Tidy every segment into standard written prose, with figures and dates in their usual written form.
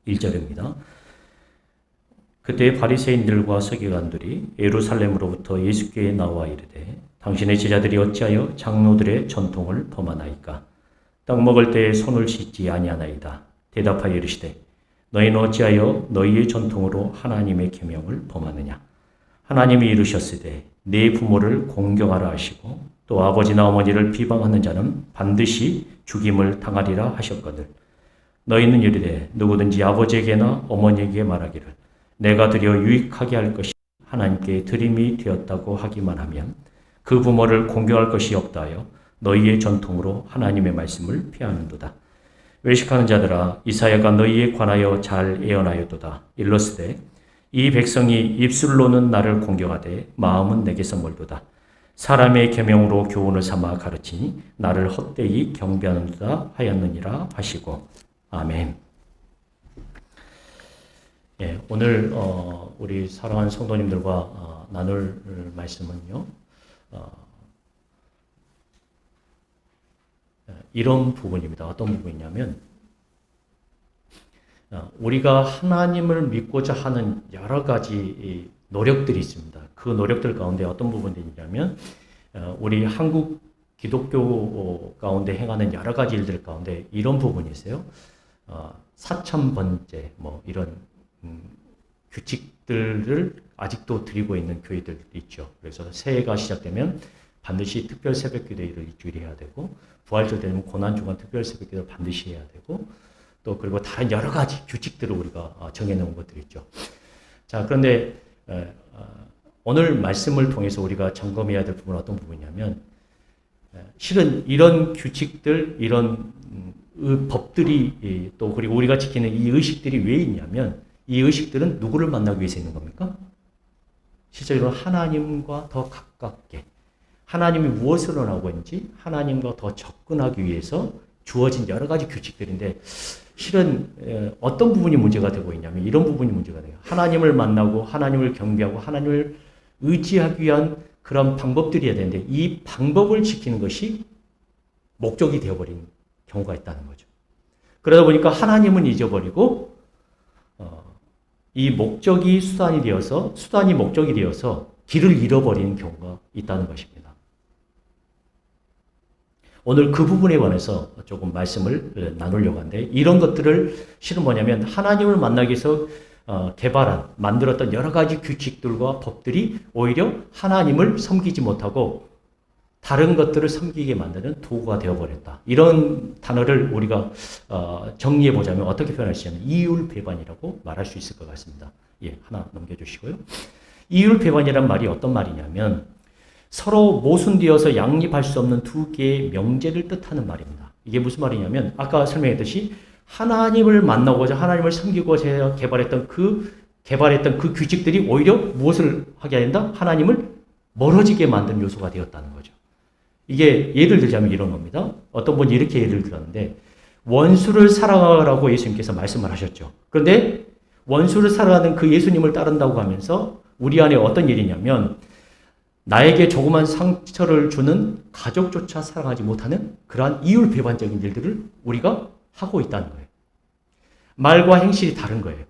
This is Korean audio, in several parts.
1절입니다. 그때 바리새인들과 서기관들이 예루살렘으로부터 예수께 나와 이르되 당신의 제자들이 어찌하여 장로들의 전통을 범하나이까? 떡 먹을 때에 손을 씻지 아니하나이다. 대답하여 이르시되 너희는 어찌하여 너희의 전통으로 하나님의 계명을 범하느냐? 하나님이 이르셨으되 네 부모를 공경하라 하시고 또 아버지나 어머니를 비방하는 자는 반드시 죽임을 당하리라 하셨거늘 너희는 이르되 누구든지 아버지에게나 어머니에게 말하기를 내가 드려 유익하게 할 것이 하나님께 드림이 되었다고 하기만 하면 그 부모를 공경할 것이 없다 하여 너희의 전통으로 하나님의 말씀을 폐하는도다. 외식하는 자들아 이사야가 너희에 관하여 잘 예언하였도다. 일러스되 이 백성이 입술로는 나를 공경하되 마음은 내게서 멀도다. 사람의 계명으로 교훈을 삼아 가르치니 나를 헛되이 경배하는도다 하였느니라 하시고 아멘. 예, 오늘 우리 사랑하는 성도님들과 나눌 말씀은요. 이런 부분입니다. 어떤 부분이냐면 우리가 하나님을 믿고자 하는 여러 가지 노력들이 있습니다. 그 노력들 가운데 어떤 부분들이냐면 우리 한국 기독교 가운데 행하는 여러 가지 일들 가운데 이런 부분이 있어요. 사천번제 뭐 이런 규칙들을 아직도 드리고 있는 교회들이 있죠. 그래서 새해가 시작되면 반드시 특별 새벽 기도를 일주일에 해야 되고 부활절 되면 고난주간 특별 새벽 기도를 반드시 해야 되고 또 그리고 다른 여러 가지 규칙들을 우리가 정해놓은 것들이 있죠. 자, 그런데 오늘 말씀을 통해서 우리가 점검해야 될 부분은 어떤 부분이냐면 실은 이런 규칙들, 이런 법들이 또 그리고 우리가 지키는 이 의식들이 왜 있냐면 이 의식들은 누구를 만나기 위해서 있는 겁니까? 실제로 하나님과 더 가깝게 하나님이 무엇을 원하고 있는지 하나님과 더 접근하기 위해서 주어진 여러 가지 규칙들인데 실은 어떤 부분이 문제가 되고 있냐면 이런 부분이 문제가 돼요. 하나님을 만나고 하나님을 경배하고 하나님을 의지하기 위한 그런 방법들이어야 되는데 이 방법을 지키는 것이 목적이 되어버린 경우가 있다는 거죠. 그러다 보니까 하나님은 잊어버리고 이 목적이 수단이 되어서 수단이 목적이 되어서 길을 잃어버리는 경우가 있다는 것입니다. 오늘 그 부분에 관해서 조금 말씀을 나누려고 하는데 이런 것들을 실은 뭐냐면 하나님을 만나기 위해서 만들었던 여러 가지 규칙들과 법들이 오히려 하나님을 섬기지 못하고 다른 것들을 섬기게 만드는 도구가 되어버렸다. 이런 단어를 우리가 정리해 보자면 어떻게 표현할 수 있냐면 이율배반이라고 말할 수 있을 것 같습니다. 예, 하나 넘겨주시고요. 이율배반이란 말이 어떤 말이냐면 서로 모순되어서 양립할 수 없는 두 개의 명제를 뜻하는 말입니다. 이게 무슨 말이냐면 아까 설명했듯이 하나님을 만나고자 하나님을 섬기고자 개발했던 그 규칙들이 오히려 무엇을 하게 된다? 하나님을 멀어지게 만든 요소가 되었다는 거죠. 이게 예를 들자면 이런 겁니다. 어떤 분이 이렇게 예를 들었는데 원수를 사랑하라고 예수님께서 말씀을 하셨죠. 그런데 원수를 사랑하는 그 예수님을 따른다고 하면서 우리 안에 어떤 일이냐면 나에게 조그만 상처를 주는 가족조차 사랑하지 못하는 그러한 이율배반적인 일들을 우리가 하고 있다는 거예요. 말과 행실이 다른 거예요.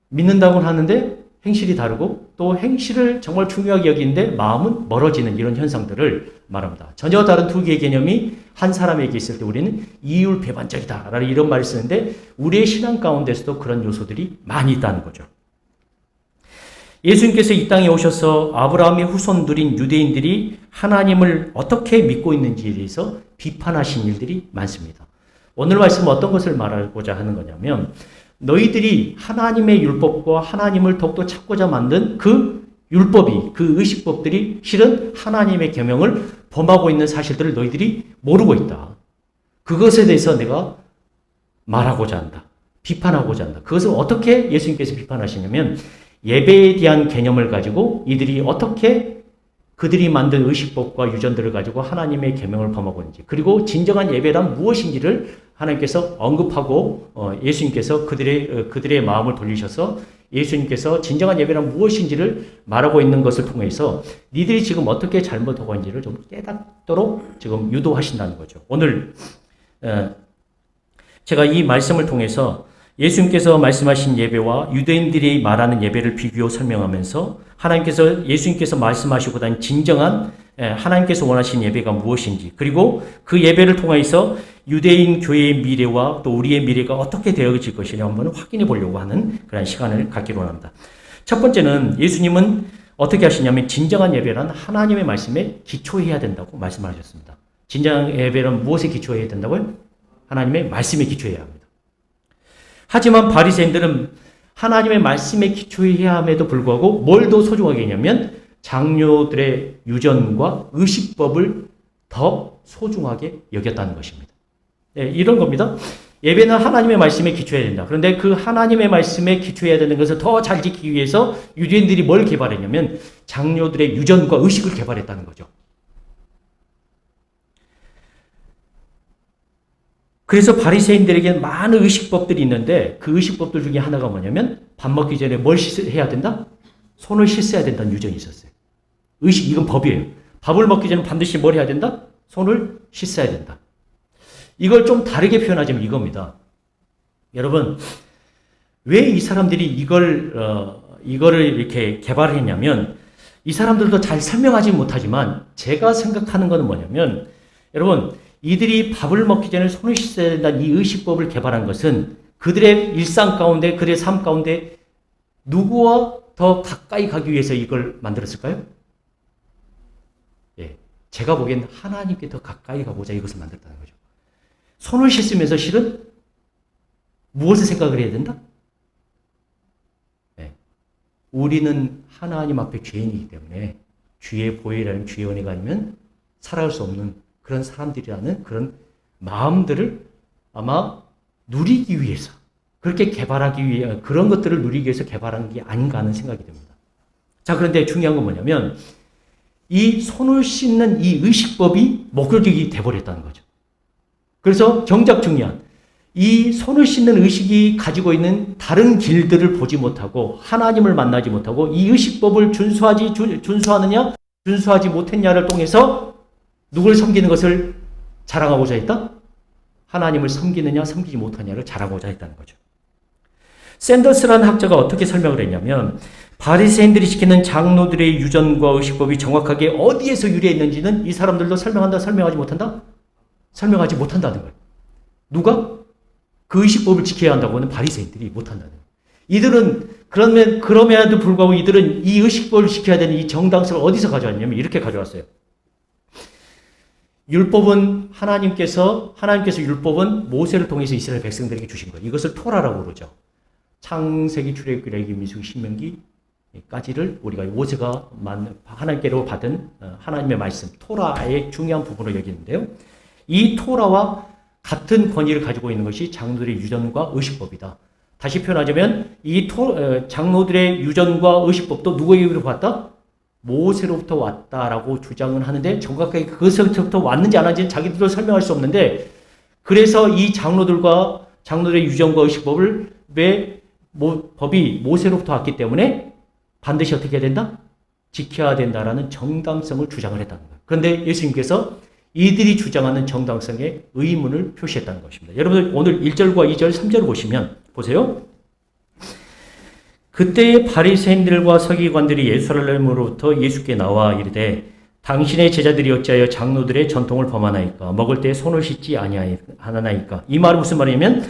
믿는다고는 하는데 행실이 다르고 또 행실을 정말 중요하게 여기는데 마음은 멀어지는 이런 현상들을 말합니다. 전혀 다른 두 개의 개념이 한 사람에게 있을 때 우리는 이율배반적이다 라는 이런 말을 쓰는데 우리의 신앙 가운데서도 그런 요소들이 많이 있다는 거죠. 예수님께서 이 땅에 오셔서 아브라함의 후손들인 유대인들이 하나님을 어떻게 믿고 있는지에 대해서 비판하신 일들이 많습니다. 오늘 말씀은 어떤 것을 말하고자 하는 거냐면 너희들이 하나님의 율법과 하나님을 더욱더 찾고자 만든 그 율법이 그 의식법들이 실은 하나님의 계명을 범하고 있는 사실들을 너희들이 모르고 있다. 그것에 대해서 내가 말하고자 한다. 비판하고자 한다. 그것을 어떻게 예수님께서 비판하시냐면 예배에 대한 개념을 가지고 이들이 어떻게 그들이 만든 의식법과 유전들을 가지고 하나님의 계명을 범하고 있는지 그리고 진정한 예배란 무엇인지를 하나님께서 언급하고 예수님께서 그들의 마음을 돌리셔서 예수님께서 진정한 예배란 무엇인지를 말하고 있는 것을 통해서 니들이 지금 어떻게 잘못하고 있는지를 좀 깨닫도록 지금 유도하신다는 거죠. 오늘 제가 이 말씀을 통해서 예수님께서 말씀하신 예배와 유대인들이 말하는 예배를 비교 설명하면서 예수님께서 말씀하시고 단 진정한 하나님께서 원하신 예배가 무엇인지, 그리고 그 예배를 통해서 유대인 교회의 미래와 또 우리의 미래가 어떻게 되어질 것이냐 한번 확인해 보려고 하는 그런 시간을 갖기로 합니다. 첫 번째는 예수님은 어떻게 하시냐면 진정한 예배란 하나님의 말씀에 기초해야 된다고 말씀하셨습니다. 진정한 예배는 무엇에 기초해야 된다고요? 하나님의 말씀에 기초해야 합니다. 하지만 바리새인들은 하나님의 말씀에 기초해야 함에도 불구하고 뭘 더 소중하게 했냐면 장로들의 유전과 의식법을 더 소중하게 여겼다는 것입니다. 네, 이런 겁니다. 예배는 하나님의 말씀에 기초해야 된다. 그런데 그 하나님의 말씀에 기초해야 되는 것을 더 잘 지키기 위해서 유대인들이 뭘 개발했냐면 장로들의 유전과 의식을 개발했다는 거죠. 그래서 바리새인들에게는 많은 의식법들이 있는데 그 의식법들 중에 하나가 뭐냐면 밥 먹기 전에 뭘 해야 된다? 손을 씻어야 된다는 유전이 있었어요. 이건 법이에요. 밥을 먹기 전에 반드시 뭘 해야 된다? 손을 씻어야 된다. 이걸 좀 다르게 표현하자면 이겁니다. 여러분, 왜 이 사람들이 이거를 이렇게 개발했냐면 이 사람들도 잘 설명하지 못하지만 제가 생각하는 것은 뭐냐면 여러분, 이들이 밥을 먹기 전에 손을 씻어야 된다는 이 의식법을 개발한 것은 그들의 일상 가운데, 그들의 삶 가운데 누구와 더 가까이 가기 위해서 이걸 만들었을까요? 예, 제가 보기엔 하나님께 더 가까이 가고자 이것을 만들었다는 거죠. 손을 씻으면서 실은 무엇을 생각을 해야 된다? 예, 우리는 하나님 앞에 죄인이기 때문에 주의 보혈이라는 주의 은혜가 아니면 살아갈 수 없는 그런 사람들이라는 그런 마음들을 아마 누리기 위해서 그렇게 개발하기 위해 그런 것들을 누리기 위해서 개발한 게 아닌가 하는 생각이 듭니다. 자, 그런데 중요한 건 뭐냐면 이 손을 씻는 이 의식법이 목적이 돼버렸다는 거죠. 그래서 정작 중요한 이 손을 씻는 의식이 가지고 있는 다른 길들을 보지 못하고 하나님을 만나지 못하고 이 의식법을 준수하느냐 준수하지 못했냐를 통해서 누구를 섬기는 것을 자랑하고자 했다? 하나님을 섬기느냐 섬기지 못하냐를 자랑하고자 했다는 거죠. 샌더스라는 학자가 어떻게 설명을 했냐면 바리새인들이 지키는 장로들의 유전과 의식법이 정확하게 어디에서 유래했는지는 이 사람들도 설명하지 못한다? 설명하지 못한다는 거예요. 누가? 그 의식법을 지켜야 한다고 하는 바리새인들이 못한다는 거예요. 이들은 그럼에도 불구하고 이들은 이 의식법을 지켜야 되는 이 정당성을 어디서 가져왔냐면 이렇게 가져왔어요. 율법은 하나님께서 율법은 모세를 통해서 이스라엘 백성들에게 주신 거예요. 이것을 토라라고 그러죠. 창세기, 출애굽기, 레위기, 민수기, 신명기까지를 우리가 모세가 하나님께로 받은 하나님의 말씀, 토라의 중요한 부분으로 여기는데요. 이 토라와 같은 권위를 가지고 있는 것이 장로들의 유전과 의식법이다. 다시 표현하자면 이 장로들의 유전과 의식법도 누구에게로 왔다? 모세로부터 왔다라고 주장은 하는데 정확하게 그것부터 왔는지 안 왔는지는 자기들도 설명할 수 없는데 그래서 이 장로들의 유전과 의식법을 법이 모세로부터 왔기 때문에 반드시 어떻게 해야 된다? 지켜야 된다라는 정당성을 주장을 했다는 거예요. 그런데 예수님께서 이들이 주장하는 정당성에 의문을 표시했다는 것입니다. 여러분 오늘 1절과 2절, 3절을 보세요. 그때의 바리새인들과 서기관들이 예루살렘으로부터 예수께 나와 이르되 당신의 제자들이 어찌하여 장로들의 전통을 범하나이까? 먹을 때 손을 씻지 아니하나이까? 이 말은 무슨 말이냐면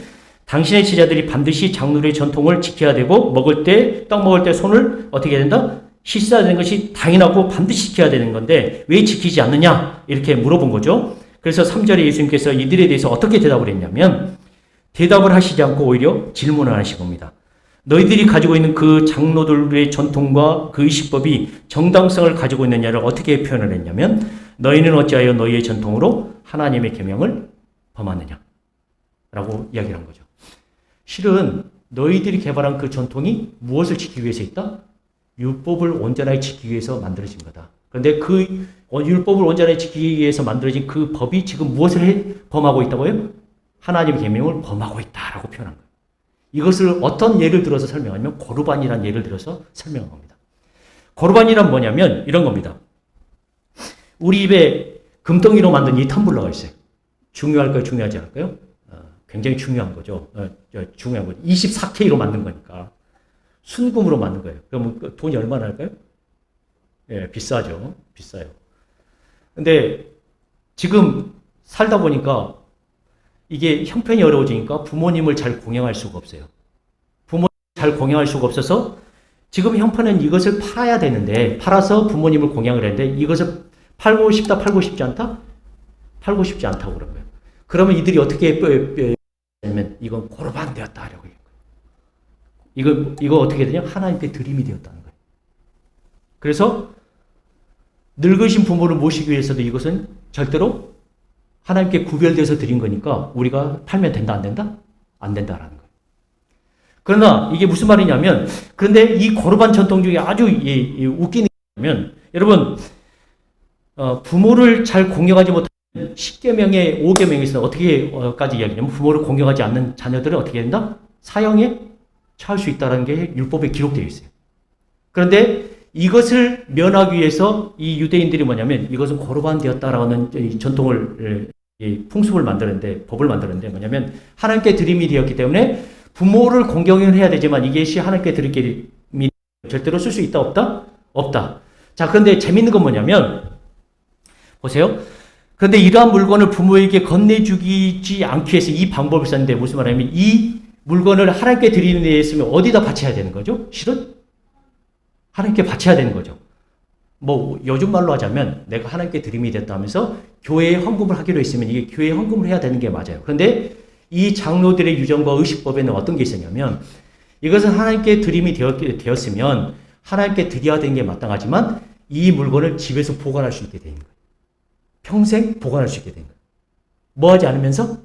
당신의 제자들이 반드시 장로의 전통을 지켜야 되고 떡 먹을 때 손을 어떻게 해야 된다? 씻어야 되는 것이 당연하고 반드시 지켜야 되는 건데 왜 지키지 않느냐? 이렇게 물어본 거죠. 그래서 3절에 예수님께서 이들에 대해서 어떻게 대답을 했냐면 대답을 하시지 않고 오히려 질문을 하신 겁니다. 너희들이 가지고 있는 그 장로들의 전통과 그 의식법이 정당성을 가지고 있느냐를 어떻게 표현을 했냐면 너희는 어찌하여 너희의 전통으로 하나님의 계명을 범하느냐 라고 이야기를 한 거죠. 실은 너희들이 개발한 그 전통이 무엇을 지키기 위해서 있다? 율법을 온전하게 지키기 위해서 만들어진 거다. 그런데 그 율법을 온전하게 지키기 위해서 만들어진 그 법이 지금 무엇을 범하고 있다고요? 하나님의 계명을 범하고 있다라고 표현한 거예요. 이것을 어떤 예를 들어서 설명하냐면 고르반이라는 예를 들어서 설명한 겁니다. 고르반이란 뭐냐면 이런 겁니다. 우리 입에 금덩이로 만든 이 텀블러가 있어요. 중요할까요? 중요하지 않을까요? 굉장히 중요한 거죠. 중요한 거죠. 24K로 만든 거니까. 순금으로 만든 거예요. 그러면 돈이 얼마나 할까요? 예, 비싸죠. 비싸요. 근데 지금 살다 보니까 이게 형편이 어려워지니까 부모님을 잘 공양할 수가 없어요. 부모님을 잘 공양할 수가 없어서 지금 형편은 이것을 팔아야 되는데, 팔아서 부모님을 공양을 했는데, 이것을 팔고 싶다, 팔고 싶지 않다? 팔고 싶지 않다고 그런 거예요. 그러면 이들이 어떻게 하면 이건 고르반 되었다 하려고 해요. 이거 어떻게 되냐? 하나님께 드림이 되었다는 거예요. 그래서 늙으신 부모를 모시기 위해서도 이것은 절대로 하나님께 구별돼서 드린 거니까 우리가 팔면 된다, 안 된다? 안 된다라는 거예요. 그러나 이게 무슨 말이냐면, 그런데 이 고르반 전통 중에 아주 웃기는 게 뭐냐면, 여러분, 부모를 잘 공경하지 못하는 10계명의 5계명에서 어떻게까지 이야기냐면, 부모를 공경하지 않는 자녀들은 어떻게 된다? 사형에 처할 수 있다는 게 율법에 기록되어 있어요. 그런데 이것을 면하기 위해서 이 유대인들이 뭐냐면, 이것은 고르반 되었다라는 이 전통을, 이 풍습을 만드는데, 법을 만드는데 뭐냐면, 하나님께 드림이 되었기 때문에 부모를 공경을 해야 되지만 이것이 하나님께 드림이 절대로 쓸 수 있다, 없다? 없다. 자, 그런데 재밌는 건 뭐냐면, 보세요. 그런데 이러한 물건을 부모에게 건네주지 않기 위해서 이 방법을 썼는데, 무슨 말이냐면, 이 물건을 하나님께 드리는 데 있으면 어디다 바쳐야 되는 거죠? 실은 하나님께 바쳐야 되는 거죠. 뭐 요즘 말로 하자면 내가 하나님께 드림이 됐다 하면서 교회에 헌금을 하기로 했으면 이게 교회에 헌금을 해야 되는 게 맞아요. 그런데 이 장로들의 유전과 의식법에는 어떤 게 있었냐면, 이것은 하나님께 드림이 되었으면 하나님께 드려야 되는 게 마땅하지만 이 물건을 집에서 보관할 수 있게 되는 거예요. 평생 보관할 수 있게 되는 거예요. 뭐 하지 않으면서?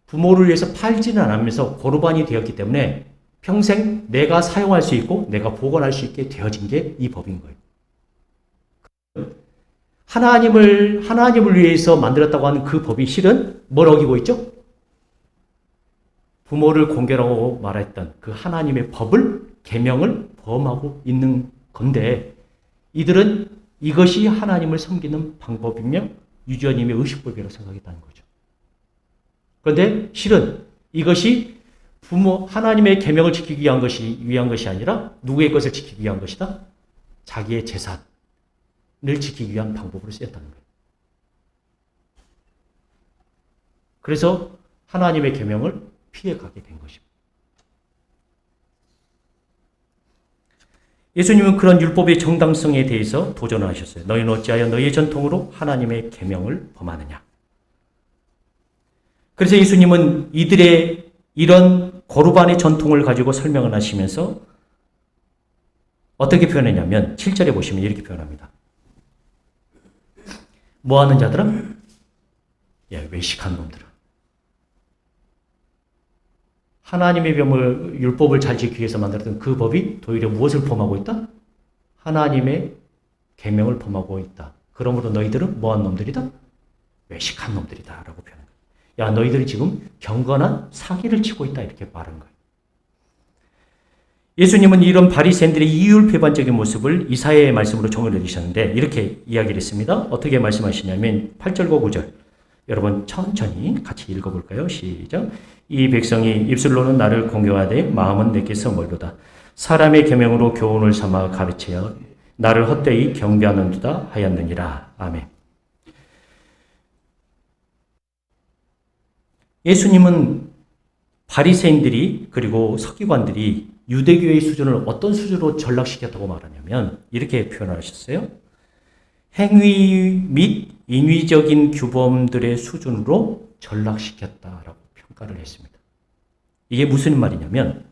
부모를 위해서 팔지는 않으면서 고르반이 되었기 때문에 평생 내가 사용할 수 있고 내가 보관할 수 있게 되어진 게 이 법인 거예요. 하나님을 위해서 만들었다고 하는 그 법이 실은 뭘 어기고 있죠? 부모를 공경하고 말했던 그 하나님의 법을, 계명을 범하고 있는 건데, 이들은 이것이 하나님을 섬기는 방법이며 유저님의 의식법이라고 생각했다는 거죠. 그런데 실은 이것이 하나님의 계명을 지키기 위한 것이 아니라 누구의 것을 지키기 위한 것이다? 자기의 재산을 지키기 위한 방법으로 쓰였다는 거예요. 그래서 하나님의 계명을 피해가게 된 것입니다. 예수님은 그런 율법의 정당성에 대해서 도전을 하셨어요. 너희는 어찌하여 너희의 전통으로 하나님의 계명을 범하느냐. 그래서 예수님은 이들의 이런 고르반의 전통을 가지고 설명을 하시면서 어떻게 표현했냐면 7절에 보시면 이렇게 표현합니다. 뭐하는 자들아? 외식한 놈들아. 하나님의 율법을 잘 지키기 위해서 만들었던 그 법이 도리어 무엇을 범하고 있다? 하나님의 계명을 범하고 있다. 그러므로 너희들은 뭐한 놈들이다? 외식한 놈들이다 라고 표현합니다. 야, 너희들이 지금 경건한 사기를 치고 있다 이렇게 말한 거예요. 예수님은 이런 바리새인들의 이율배반적인 모습을 이사야의 말씀으로 정의를 내리셨는데 이렇게 이야기를 했습니다. 어떻게 말씀하시냐면 8절과 9절 여러분 천천히 같이 읽어볼까요? 시작. 이 백성이 입술로는 나를 공경하되 마음은 내게서 멀도다. 사람의 계명으로 교훈을 삼아 가르치어 나를 헛되이 경배하는도다 하였느니라. 아멘. 예수님은 바리새인들이 그리고 서기관들이 유대교의 수준을 어떤 수준으로 전락시켰다고 말하냐면 이렇게 표현하셨어요. 행위 및 인위적인 규범들의 수준으로 전락시켰다라고 평가를 했습니다. 이게 무슨 말이냐면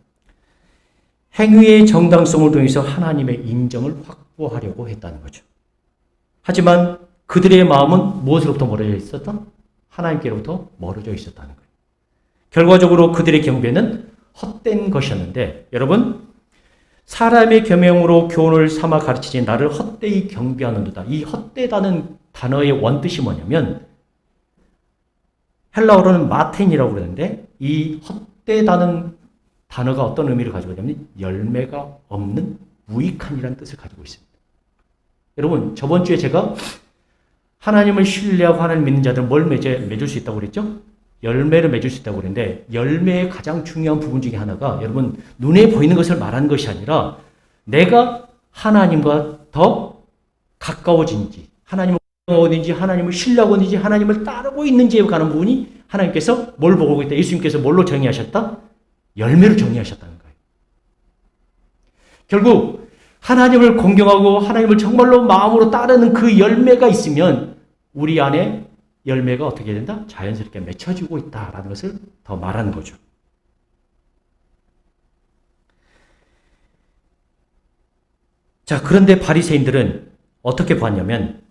행위의 정당성을 통해서 하나님의 인정을 확보하려고 했다는 거죠. 하지만 그들의 마음은 무엇으로부터 멀어져 있었다? 하나님께로부터 멀어져 있었다는 거예요. 결과적으로 그들의 경배는 헛된 것이었는데 여러분 사람의 계명으로 교훈을 삼아 가르치지 나를 헛되이 경배하는도다. 이 헛되다는 단어의 원뜻이 뭐냐면 헬라어로는 마텐이라고 그러는데 이 헛되다는 단어가 어떤 의미를 가지고 있냐면 열매가 없는 무익한이라는 뜻을 가지고 있습니다. 여러분 저번 주에 제가 하나님을 신뢰하고 하나님을 믿는 자들은 뭘 맺을 수 있다고 그랬죠? 열매를 맺을 수 있다고 그러는데 열매의 가장 중요한 부분 중에 하나가 여러분 눈에 보이는 것을 말하는 것이 아니라 내가 하나님과 더 가까워진지 하나님을 가까워진지 하나님을 신뢰하고 있는지 하나님을 따르고 있는지에 관한 부분이 하나님께서 뭘 보고 있다. 예수님께서 뭘로 정의하셨다? 열매로 정의하셨다는 거예요. 결국 하나님을 공경하고 하나님을 정말로 마음으로 따르는 그 열매가 있으면 우리 안에 열매가 어떻게 된다? 자연스럽게 맺혀지고 있다라는 것을 더 말하는 거죠. 자, 그런데 바리새인들은 어떻게 봤냐면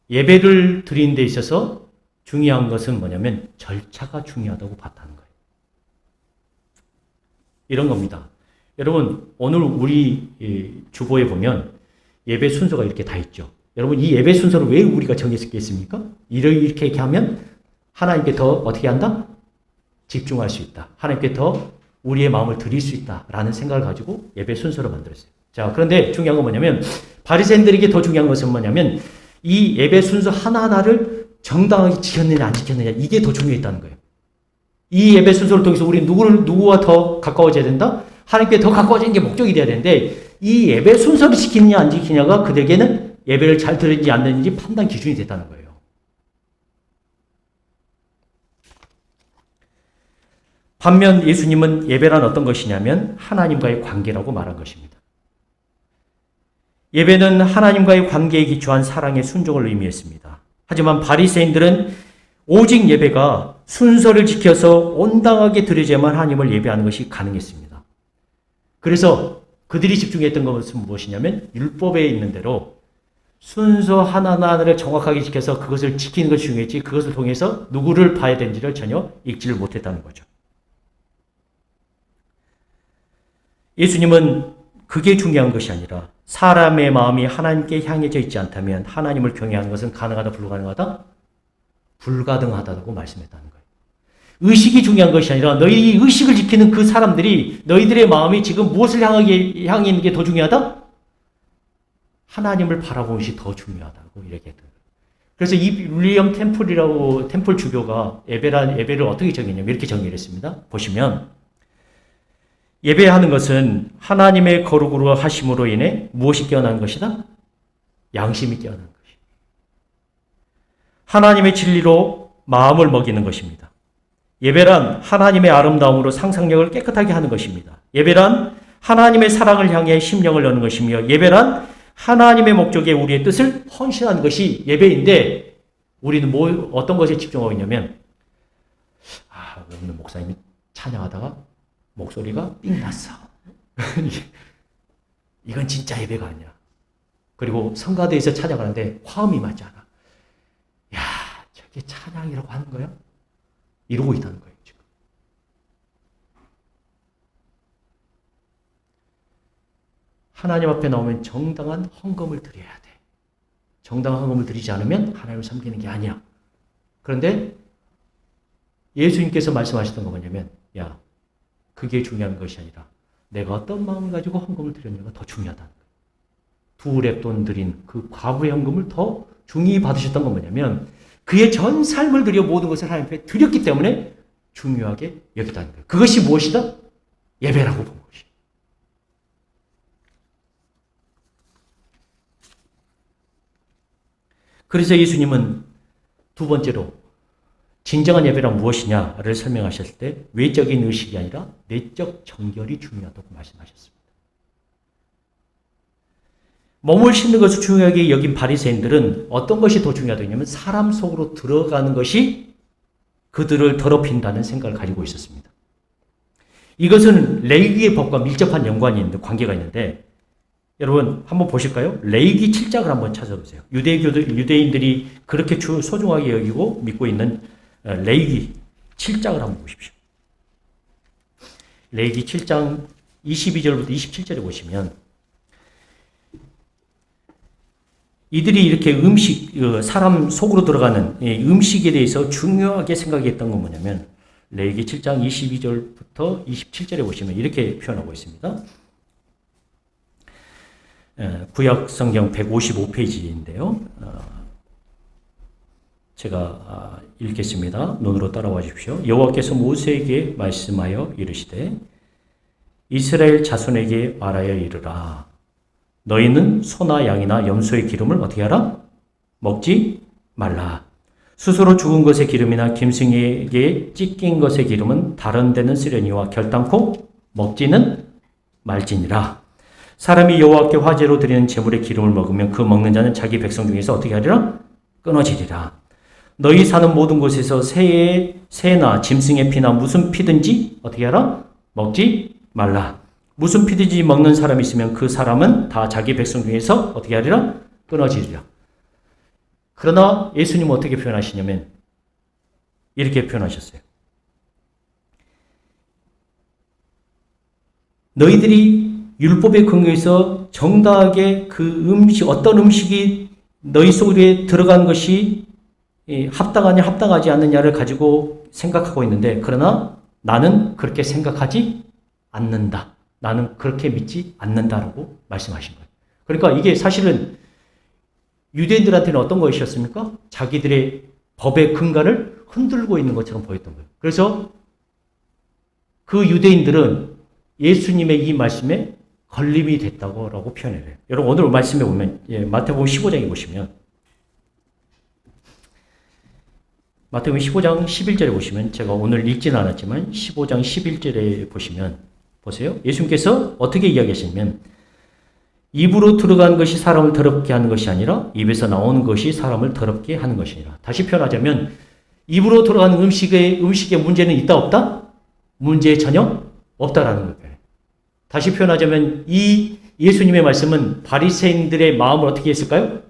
예배를 드리는 데 있어서 중요한 것은 뭐냐면 절차가 중요하다고 봤다는 거예요. 이런 겁니다. 여러분 오늘 우리 주보에 보면 예배 순서가 이렇게 다 있죠. 여러분 이 예배 순서를 왜 우리가 정했겠습니까? 이렇게 하면 하나님께 더 어떻게 한다? 집중할 수 있다. 하나님께 더 우리의 마음을 드릴 수 있다라는 생각을 가지고 예배 순서를 만들었어요. 자, 그런데 중요한 건 뭐냐면 바리새인들에게 더 중요한 것은 뭐냐면 이 예배 순서 하나하나를 정당하게 지켰느냐 안 지켰느냐 이게 더 중요했다는 거예요. 이 예배 순서를 통해서 우리 누구와 더 가까워져야 된다? 하나님께 더 가까워지는 게 목적이 돼야 되는데 이 예배 순서를 지키느냐 안 지키느냐가 그들에게는 예배를 잘 드리는지 안 드리는지 판단 기준이 됐다는 거예요. 반면 예수님은 예배란 어떤 것이냐면 하나님과의 관계라고 말한 것입니다. 예배는 하나님과의 관계에 기초한 사랑의 순종을 의미했습니다. 하지만 바리새인들은 오직 예배가 순서를 지켜서 온당하게 드려야만 하나님을 예배하는 것이 가능했습니다. 그래서 그들이 집중했던 것은 무엇이냐면 율법에 있는 대로 순서 하나하나를 정확하게 지켜서 그것을 지키는 것이 중요했지 그것을 통해서 누구를 봐야 되는지를 전혀 읽지를 못했다는 거죠. 예수님은 그게 중요한 것이 아니라 사람의 마음이 하나님께 향해져 있지 않다면 하나님을 경외하는 것은 가능하다 불가능하다? 불가능하다고 말씀했다는 거예요. 의식이 중요한 것이 아니라 너희 의식을 지키는 그 사람들이 너희들의 마음이 지금 무엇을 향해 있는 게 더 중요하다? 하나님을 바라보는 것이 더 중요하다고 이야기했던 거예요. 그래서 이 윌리엄 템플 주교가 예배를 어떻게 정의했냐면 이렇게 정의를 했습니다. 보시면 예배하는 것은 하나님의 거룩으로 하심으로 인해 무엇이 깨어난 것이다? 양심이 깨어난 것이다. 하나님의 진리로 마음을 먹이는 것입니다. 예배란 하나님의 아름다움으로 상상력을 깨끗하게 하는 것입니다. 예배란 하나님의 사랑을 향해 심령을 여는 것이며 예배란 하나님의 목적에 우리의 뜻을 헌신하는 것이 예배인데 우리는 어떤 것에 집중하고 있냐면 오늘 목사님이 찬양하다가 목소리가 삥 났어. 이건 진짜 예배가 아니야. 그리고 성가대에서 찬양하는데 화음이 맞지 않아. 야, 저게 찬양이라고 하는 거야? 이러고 있다는 거예요, 지금. 하나님 앞에 나오면 정당한 헌금을 드려야 돼. 정당한 헌금을 드리지 않으면 하나님을 섬기는 게 아니야. 그런데 예수님께서 말씀하셨던 거 뭐냐면, 야, 그게 중요한 것이 아니라 내가 어떤 마음을 가지고 헌금을 드렸냐가 더 중요하다는 거예요. 2렙돈 드린 그 과부의 헌금을 더 중히 받으셨던 건 뭐냐면 그의 전 삶을 들여 모든 것을 하나님 앞에 드렸기 때문에 중요하게 여겼다는 거예요. 그것이 무엇이다? 예배라고 본 것이. 그래서 예수님은 두 번째로 진정한 예배란 무엇이냐를 설명하셨을 때 외적인 의식이 아니라 내적 정결이 중요하다고 말씀하셨습니다. 몸을 씻는 것을 중요하게 여긴 바리새인들은 어떤 것이 더 중요하다냐면 사람 속으로 들어가는 것이 그들을 더럽힌다는 생각을 가지고 있었습니다. 이것은 레위기의 법과 밀접한 연관이 있는데 관계가 있는데 여러분 한번 보실까요? 레위기 7장을 한번 찾아보세요. 유대인들이 그렇게 소중하게 여기고 믿고 있는 레위기 7장을 한번 보십시오. 레위기 7장 22절부터 27절에 보시면 이들이 이렇게 사람 속으로 들어가는 음식에 대해서 중요하게 생각했던 건 뭐냐면 레위기 7장 22절부터 27절에 보시면 이렇게 표현하고 있습니다. 구약 성경 155페이지인데요. 제가 읽겠습니다. 눈으로 따라와 주십시오. 여호와께서 모세에게 말씀하여 이르시되 이스라엘 자손에게 말하여 이르라. 너희는 소나 양이나 염소의 기름을 어떻게 하라? 먹지 말라. 스스로 죽은 것의 기름이나 짐승에게 찢긴 것의 기름은 다른 데는 쓰려니와 결단코 먹지는 말지니라. 사람이 여호와께 화제로 드리는 제물의 기름을 먹으면 그 먹는 자는 자기 백성 중에서 어떻게 하리라? 끊어지리라. 너희 사는 모든 곳에서 새나 짐승의 피나 무슨 피든지 어떻게 하라? 먹지 말라. 무슨 피든지 먹는 사람이 있으면 그 사람은 다 자기 백성 중에서 어떻게 하리라? 끊어지리라. 그러나 예수님은 어떻게 표현하시냐면 이렇게 표현하셨어요. 너희들이 율법에 근거해서 정당하게 그 음식, 어떤 음식이 너희 속에 들어간 것이 합당하냐 합당하지 않느냐를 가지고 생각하고 있는데, 그러나 나는 그렇게 생각하지 않는다. 나는 그렇게 믿지 않는다라고 말씀하신 거예요. 그러니까 이게 사실은 유대인들한테는 어떤 것이었습니까? 자기들의 법의 근간을 흔들고 있는 것처럼 보였던 거예요. 그래서 그 유대인들은 예수님의 이 말씀에 걸림이 됐다고 표현해요. 여러분 오늘 말씀에 보면 마태복음 15장에 보시면 마태복음 15장 11절에 보시면, 제가 오늘 읽지는 않았지만 15장 11절에 보시면 보세요. 예수님께서 어떻게 이야기하시냐면 입으로 들어간 것이 사람을 더럽게 하는 것이 아니라 입에서 나오는 것이 사람을 더럽게 하는 것이니라. 다시 표현하자면 입으로 들어가는 음식에 문제는 있다 없다? 문제 전혀 없다라는 거예요. 다시 표현하자면 이 예수님의 말씀은 바리새인들의 마음을 어떻게 했을까요?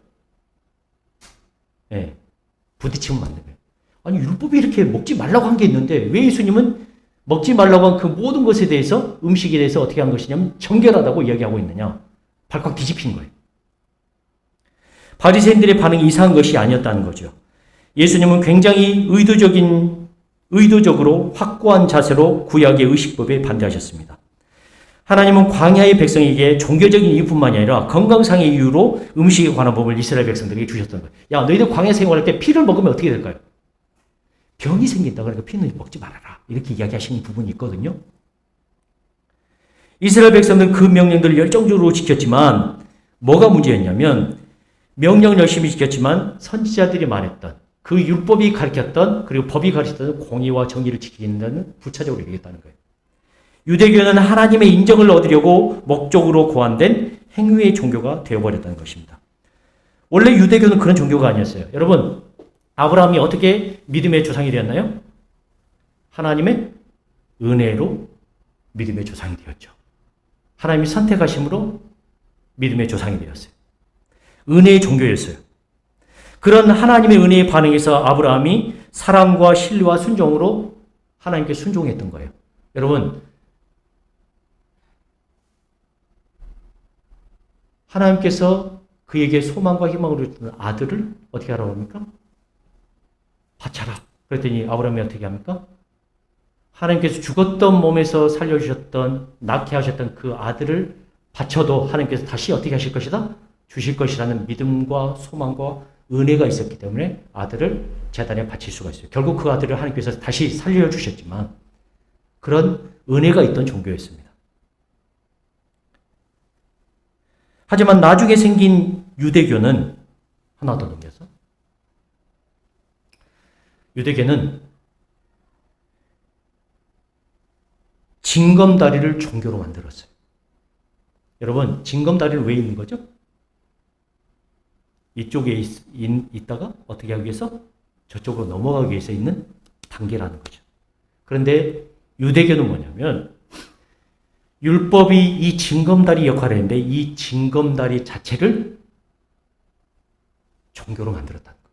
부딪히면 만든 거예요. 아니 율법이 이렇게 먹지 말라고 한 게 있는데 왜 예수님은 먹지 말라고 한 그 모든 것에 대해서, 음식에 대해서 어떻게 한 것이냐면 정결하다고 이야기하고 있느냐. 발칵 뒤집힌 거예요. 바리새인들의 반응이 이상한 것이 아니었다는 거죠. 예수님은 굉장히 의도적으로 확고한 자세로 구약의 의식법에 반대하셨습니다. 하나님은 광야의 백성에게 종교적인 이유뿐만이 아니라 건강상의 이유로 음식에 관한 법을 이스라엘 백성들에게 주셨던 거예요. 야, 너희들 광야 생활할 때 피를 먹으면 어떻게 될까요? 병이 생긴다. 그러니까 피는 먹지 말아라. 이렇게 이야기하시는 부분이 있거든요. 이스라엘 백성들은 그 명령들을 열정적으로 지켰지만 뭐가 문제였냐면, 명령을 열심히 지켰지만 선지자들이 말했던 그 율법이 가르쳤던, 그리고 법이 가르쳤던 공의와 정의를 지키는 부차적으로 얘기했다는 거예요. 유대교는 하나님의 인정을 얻으려고 목적으로 고안된 행위의 종교가 되어버렸다는 것입니다. 원래 유대교는 그런 종교가 아니었어요. 여러분, 아브라함이 어떻게 믿음의 조상이 되었나요? 하나님의 은혜로 믿음의 조상이 되었죠. 하나님이 선택하심으로 믿음의 조상이 되었어요. 은혜의 종교였어요. 그런 하나님의 은혜에 반응해서 아브라함이 사랑과 신뢰와 순종으로 하나님께 순종했던 거예요. 여러분, 하나님께서 그에게 소망과 희망을 줬던 아들을 어떻게 하라고 합니까? 바쳐라. 그랬더니 아브라함이 어떻게 합니까? 하나님께서 죽었던 몸에서 살려주셨던, 낳게 하셨던 그 아들을 바쳐도 하나님께서 다시 어떻게 하실 것이다? 주실 것이라는 믿음과 소망과 은혜가 있었기 때문에 아들을 제단에 바칠 수가 있어요. 결국 그 아들을 하나님께서 다시 살려주셨지만 그런 은혜가 있던 종교였습니다. 하지만 나중에 생긴 유대교는, 하나 더 넘겨서, 유대교는 징검다리를 종교로 만들었어요. 여러분, 징검다리는 왜 있는 거죠? 이쪽에 있다가 어떻게 하기 위해서? 저쪽으로 넘어가기 위해서 있는 단계라는 거죠. 그런데 유대교는 뭐냐면 율법이 이 징검다리 역할을 했는데 이 징검다리 자체를 종교로 만들었다는 거예요.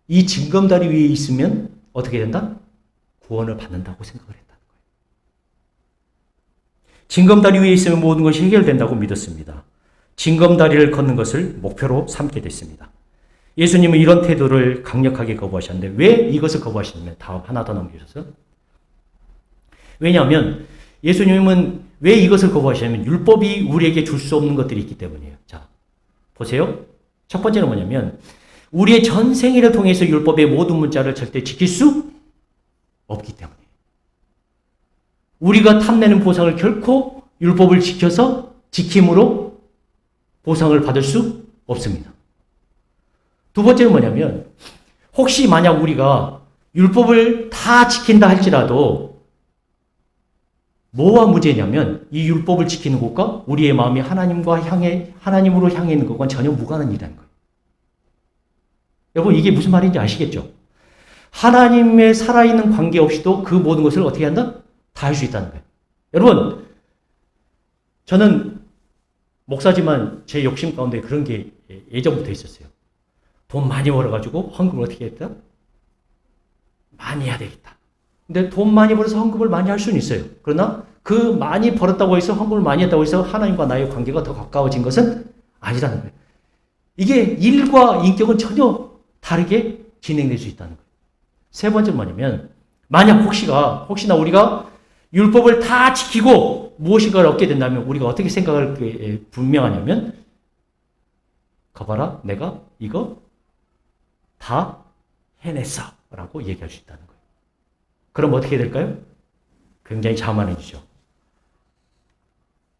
이 징검다리 위에 있으면 어떻게 된다? 구원을 받는다고 생각을 했다는 거예요. 징검다리 위에 있으면 모든 것이 해결된다고 믿었습니다. 징검다리를 걷는 것을 목표로 삼게 됐습니다. 예수님은 이런 태도를 강력하게 거부하셨는데 왜 이것을 거부하시냐면, 다음 하나 더 넘기셔서, 왜냐하면 예수님은 왜 이것을 거부하시냐면 율법이 우리에게 줄 수 없는 것들이 있기 때문이에요. 자, 보세요. 첫 번째는 뭐냐면 우리의 전생애를 통해서 율법의 모든 문자를 절대 지킬 수 없기 때문에 우리가 탐내는 보상을 결코 율법을 지켜서 지킴으로 보상을 받을 수 없습니다. 두 번째는 뭐냐면 혹시 만약 우리가 율법을 다 지킨다 할지라도 뭐와 문제냐면 이 율법을 지키는 것과 우리의 마음이 하나님으로 향해 있는 것과는 전혀 무관한 일이라는 거예요. 여러분 이게 무슨 말인지 아시겠죠? 하나님의 살아있는 관계 없이도 그 모든 것을 어떻게 한다? 다 할 수 있다는 거예요. 여러분 저는 목사지만 제 욕심 가운데 그런 게 예전부터 있었어요. 돈 많이 벌어가지고 헌금을 어떻게 했다? 많이 해야 되겠다. 근데 돈 많이 벌어서 헌금을 많이 할 수는 있어요. 그러나 그 많이 벌었다고 해서 헌금을 많이 했다고 해서 하나님과 나의 관계가 더 가까워진 것은 아니라는 거예요. 이게 일과 인격은 전혀 다르게 진행될 수 있다는 거예요. 세 번째는 뭐냐면 만약 혹시나 우리가 율법을 다 지키고 무엇인가를 얻게 된다면 우리가 어떻게 생각할 게 분명하냐면 거봐라 내가 이거 다 해냈어 라고 얘기할 수 있다는 거예요. 그럼 어떻게 될까요? 굉장히 자만해지죠.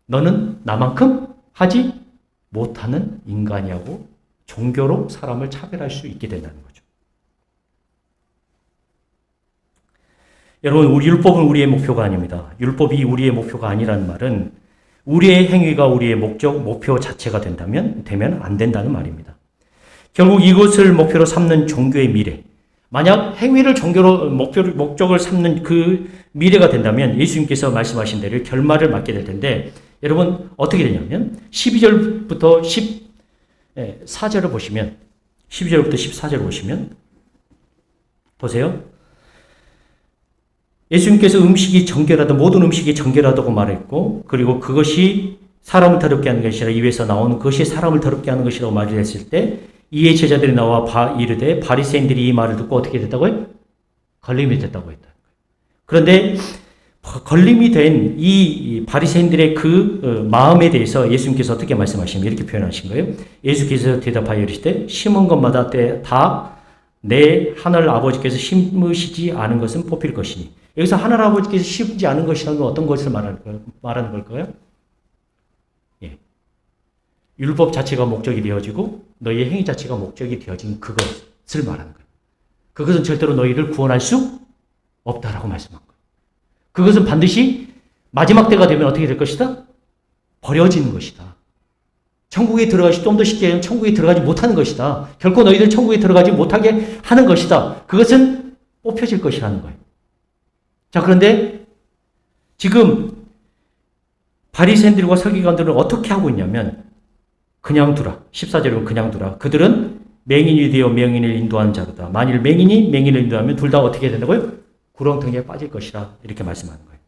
너는 나만큼 하지 못하는 인간이라고 종교로 사람을 차별할 수 있게 된다는 거죠. 여러분, 우리 율법은 우리의 목표가 아닙니다. 율법이 우리의 목표가 아니라는 말은 우리의 행위가 우리의 목표 자체가 되면 안 된다는 말입니다. 결국 이것을 목표로 삼는 종교의 미래, 만약 행위를 종교로 목적을 삼는 그 미래가 된다면 예수님께서 말씀하신 대로 결말을 맞게 될 텐데 여러분 어떻게 되냐면 12절부터 14절을 보시면 12절부터 14절을 보시면 보세요. 예수님께서 음식이 정결하다 모든 음식이 정결하다고 말했고 그리고 그것이 사람을 더럽게 하는 것이 아니라 입에서 나오는 그것이 사람을 더럽게 하는 것이라고 말을 했을 때 이에 제자들이 나와 이르되 바리새인들이 이 말을 듣고 어떻게 됐다고요? 걸림이 됐다고 했다. 그런데 걸림이 된 이 바리새인들의 그 마음에 대해서 예수님께서 어떻게 말씀하시면 이렇게 표현하신 거예요. 예수께서 대답하여 이르시되 심은 것마다 다 내 하늘 아버지께서 심으시지 않은 것은 뽑힐 것이니 여기서 하늘 아버지께서 심지 않은 것이라는 건 어떤 것을 말하는 걸까요? 예. 율법 자체가 목적이 되어지고 너희의 행위 자체가 목적이 되어진 그것을 말하는 거예요. 그것은 절대로 너희를 구원할 수 없다라고 말씀한 거예요. 그것은 반드시 마지막 때가 되면 어떻게 될 것이다? 버려지는 것이다. 천국에 들어가시 좀 더 쉽게 하면 천국에 들어가지 못하는 것이다. 결코 너희들 천국에 들어가지 못하게 하는 것이다. 그것은 뽑혀질 것이라는 거예요. 자, 그런데 지금 바리새인들과 서기관들은 어떻게 하고 있냐면 그냥 두라. 14절은 그냥 두라. 그들은 맹인이 되어 맹인을 인도하는 자로다. 만일 맹인이 맹인을 인도하면 둘 다 어떻게 된다고요? 구렁텅이에 빠질 것이라 이렇게 말씀하는 거예요.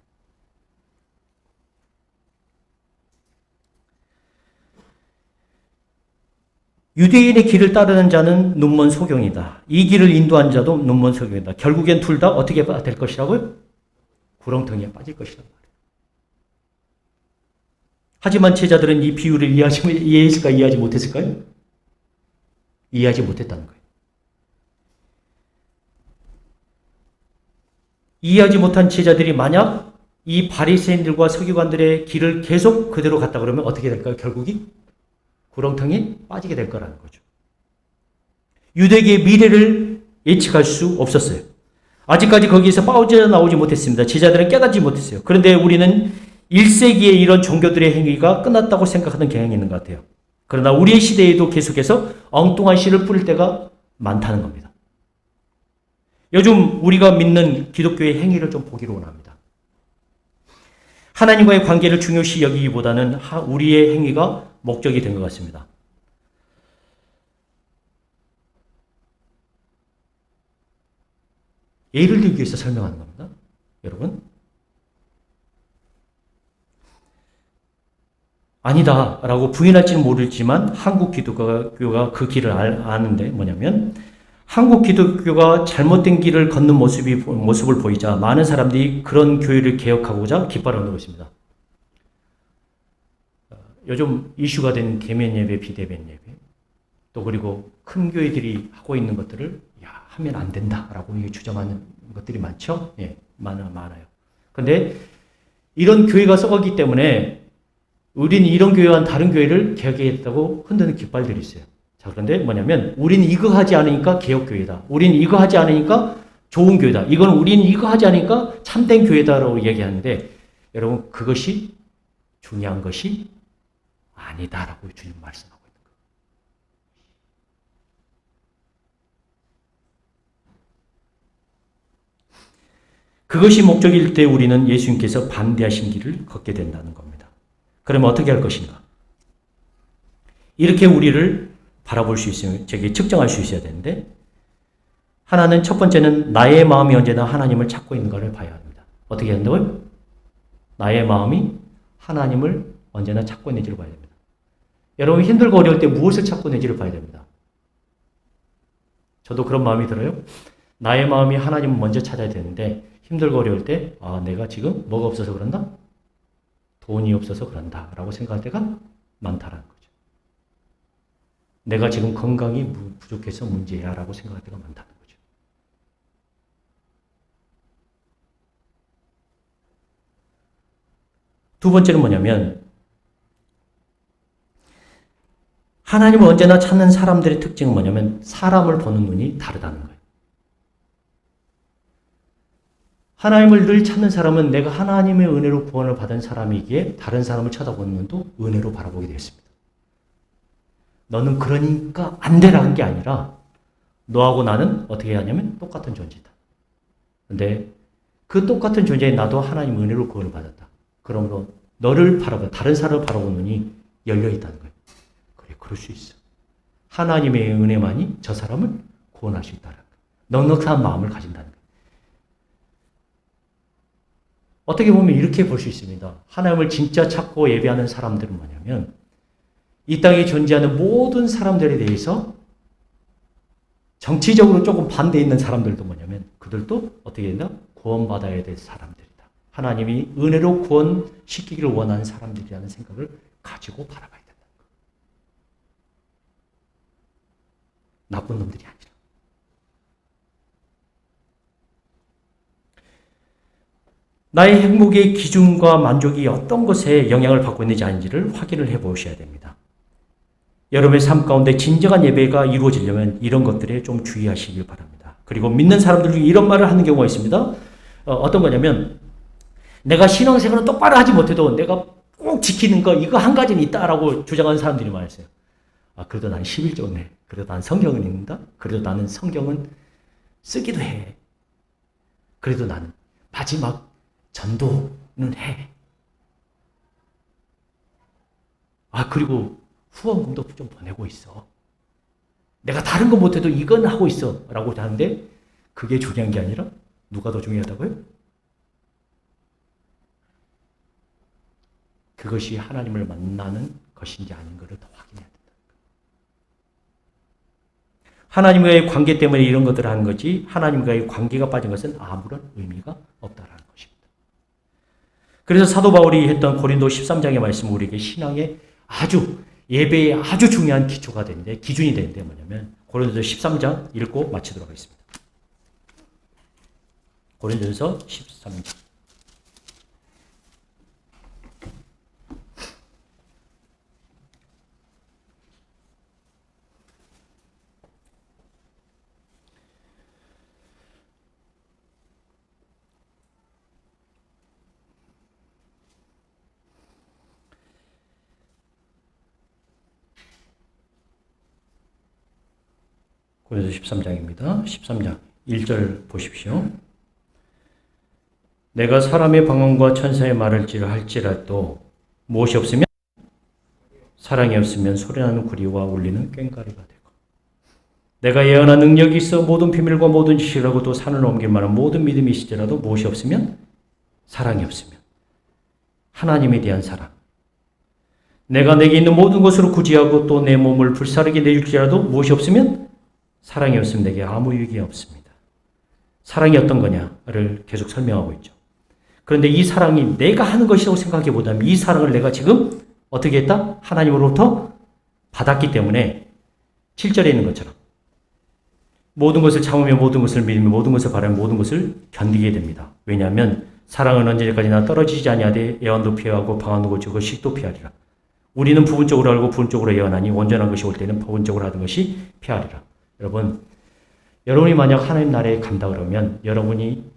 유대인의 길을 따르는 자는 눈먼 소경이다. 이 길을 인도한 자도 눈먼 소경이다. 결국엔 둘 다 어떻게 될 것이라고요? 구렁텅이에 빠질 것이란 말이에요. 하지만 제자들은 이 비유를 이해했을까 이해하지 못했을까요? 이해하지 못했다는 거예요. 이해하지 못한 제자들이 만약 이 바리새인들과 서기관들의 길을 계속 그대로 갔다 그러면 어떻게 될까요? 결국이 구렁텅이에 빠지게 될 거라는 거죠. 유대계의 미래를 예측할 수 없었어요. 아직까지 거기에서 빠져나오지 못했습니다. 제자들은 깨닫지 못했어요. 그런데 우리는 1세기에 이런 종교들의 행위가 끝났다고 생각하는 경향이 있는 것 같아요. 그러나 우리의 시대에도 계속해서 엉뚱한 씨를 뿌릴 때가 많다는 겁니다. 요즘 우리가 믿는 기독교의 행위를 좀 보기로 원합니다. 하나님과의 관계를 중요시 여기기보다는 우리의 행위가 목적이 된 것 같습니다. 예를 들기 위해서 설명하는 겁니다. 여러분. 아니다 라고 부인할지는 모르지만 한국 기독교가 그 길을 아는데 뭐냐면 한국 기독교가 잘못된 길을 걷는 모습을 보이자 많은 사람들이 그런 교회를 개혁하고자 깃발을 들고 있습니다. 요즘 이슈가 된 대면 예배, 비대면 예배, 또 그리고 큰 교회들이 하고 있는 것들을 하면 안 된다라고 주장하는 것들이 많죠. 예, 많아요. 근데 이런 교회가 썩었기 때문에 우리는 이런 교회와 다른 교회를 개혁하겠다고 흔드는 깃발들이 있어요. 자, 그런데 뭐냐면 우리는 이거 하지 않으니까 개혁교회다. 우리는 이거 하지 않으니까 좋은 교회다. 이건 우리는 이거 하지 않으니까 참된 교회다라고 얘기하는데 여러분 그것이 중요한 것이 아니다라고 주님 말씀하고 있는 거예요. 그것이 목적일 때 우리는 예수님께서 반대하신 길을 걷게 된다는 겁니다. 그러면 어떻게 할 것인가? 이렇게 우리를 바라볼 수 있으면 측정할 수 있어야 되는데 하나는 첫 번째는 나의 마음이 언제나 하나님을 찾고 있는가를 봐야 합니다. 어떻게 한다고요? 나의 마음이 하나님을 언제나 찾고 있는지를 봐야 됩니다. 여러분 힘들고 어려울 때 무엇을 찾고 있는지를 봐야 됩니다. 저도 그런 마음이 들어요. 나의 마음이 하나님을 먼저 찾아야 되는데 힘들고 어려울 때 내가 지금 뭐가 없어서 그런다? 돈이 없어서 그런다 라고 생각할 때가 많다라는 거죠. 내가 지금 건강이 부족해서 문제야 라고 생각할 때가 많다는 거죠. 두 번째는 뭐냐면 하나님을 언제나 찾는 사람들의 특징은 뭐냐면 사람을 보는 눈이 다르다는 거예요. 하나님을 늘 찾는 사람은 내가 하나님의 은혜로 구원을 받은 사람이기에 다른 사람을 쳐다보는 눈도 은혜로 바라보게 되었습니다. 너는 그러니까 안 되라는 게 아니라 너하고 나는 어떻게 하냐면 똑같은 존재다. 근데 그 똑같은 존재인 나도 하나님 은혜로 구원을 받았다. 그러므로 너를 바라보는 다른 사람을 바라보는 눈이 열려 있다는 거예요. 그래, 그럴 수 있어. 하나님의 은혜만이 저 사람을 구원할 수 있다는 거예요. 넉넉한 마음을 가진다는 거예요. 어떻게 보면 이렇게 볼 수 있습니다. 하나님을 진짜 찾고 예배하는 사람들은 뭐냐면 이 땅에 존재하는 모든 사람들에 대해서 정치적으로 조금 반대 있는 사람들도 뭐냐면 그들도 어떻게 된다? 구원받아야 될 사람들이다. 하나님이 은혜로 구원시키기를 원하는 사람들이라는 생각을 가지고 바라봐야 된다. 나쁜 놈들이 아니라. 나의 행복의 기준과 만족이 어떤 것에 영향을 받고 있는지 아닌지를 확인을 해보셔야 됩니다. 여러분의 삶 가운데 진정한 예배가 이루어지려면 이런 것들에 좀 주의하시길 바랍니다. 그리고 믿는 사람들 중에 이런 말을 하는 경우가 있습니다. 어떤 거냐면 내가 신앙생활은 똑바로 하지 못해도 내가 꼭 지키는 거 이거 한 가지는 있다라고 주장하는 사람들이 많았어요. 그래도 난 11조는 해. 그래도 난 성경은 읽는다. 그래도 나는 성경은 쓰기도 해. 그래도 나는 마지막 전도는 해. 그리고 후원금도 좀 보내고 있어. 내가 다른 거 못해도 이건 하고 있어. 라고 하는데 그게 중요한 게 아니라 누가 더 중요하다고요? 그것이 하나님을 만나는 것인지 아닌가를 더 확인해야 된다. 하나님과의 관계 때문에 이런 것들을 하는 거지 하나님과의 관계가 빠진 것은 아무런 의미가 없다라는 것입니다. 그래서 사도 바울이 했던 고린도 13장의 말씀은 우리에게 신앙의 예배의 아주 중요한 기초가 되는데 기준이 되는데 뭐냐면 고린도서 13장 읽고 마치도록 하겠습니다. 고린도서 13장 고린도서 13장입니다. 13장 1절 보십시오. 내가 사람의 방언과 천사의 말을 할지라도 무엇이 없으면 사랑이 없으면 소리나는 구리와 울리는 꽹과리가 되고 내가 예언한 능력이 있어 모든 비밀과 모든 지식을 하고 또 산을 옮길 만한 모든 믿음이 있을지라도 무엇이 없으면 사랑이 없으면 하나님에 대한 사랑 내가 내게 있는 모든 것으로 구제하고 또 내 몸을 불사르게 내줄지라도 무엇이 없으면 사랑이 없으면 내게 아무 유익이 없습니다. 사랑이 어떤 거냐를 계속 설명하고 있죠. 그런데 이 사랑이 내가 하는 것이라고 생각해 보자면 이 사랑을 내가 지금 어떻게 했다? 하나님으로부터 받았기 때문에 7절에 있는 것처럼 모든 것을 참으며 모든 것을 믿으며 모든 것을 바라며 모든 것을 견디게 됩니다. 왜냐하면 사랑은 언제까지나 떨어지지 아니하되 애완도 피하고 방황도 고치고 식도 피하리라. 우리는 부분적으로 알고 부분적으로 예언하니 온전한 것이 올 때는 부분적으로 하던 것이 피하리라. 여러분이 만약 하나님 나라에 간다 그러면 여러분이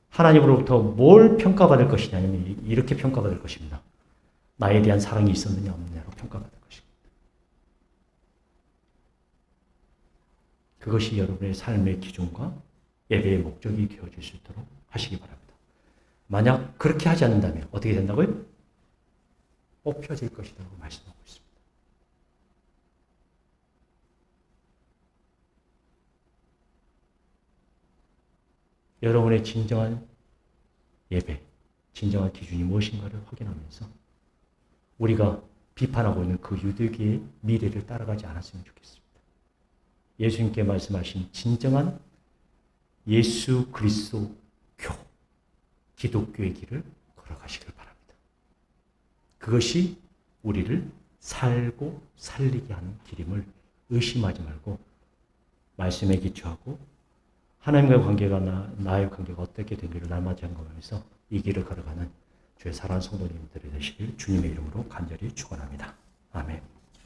하나님으로부터 뭘 평가받을 것이냐면 이렇게 평가받을 것입니다. 나에 대한 사랑이 있었느냐 없느냐로 평가받을 것입니다. 그것이 여러분의 삶의 기준과 예배의 목적이 되어질 수 있도록 하시기 바랍니다. 만약 그렇게 하지 않는다면 어떻게 된다고요? 뽑혀질 것이라고 말씀하고 있습니다. 여러분의 진정한 예배, 진정한 기준이 무엇인가를 확인하면서 우리가 비판하고 있는 그 유대교의 미래를 따라가지 않았으면 좋겠습니다. 예수님께 말씀하신 진정한 예수 그리스도 교, 기독교의 길을 걸어가시길 바랍니다. 그것이 우리를 살고 살리게 하는 길임을 의심하지 말고 말씀에 기초하고 하나님과의 관계가 나의 관계가 어떻게 되기를 날마다 점검하면서 이 길을 걸어가는 주의 사랑하는 성도님들이 되시길 주님의 이름으로 간절히 축원합니다. 아멘.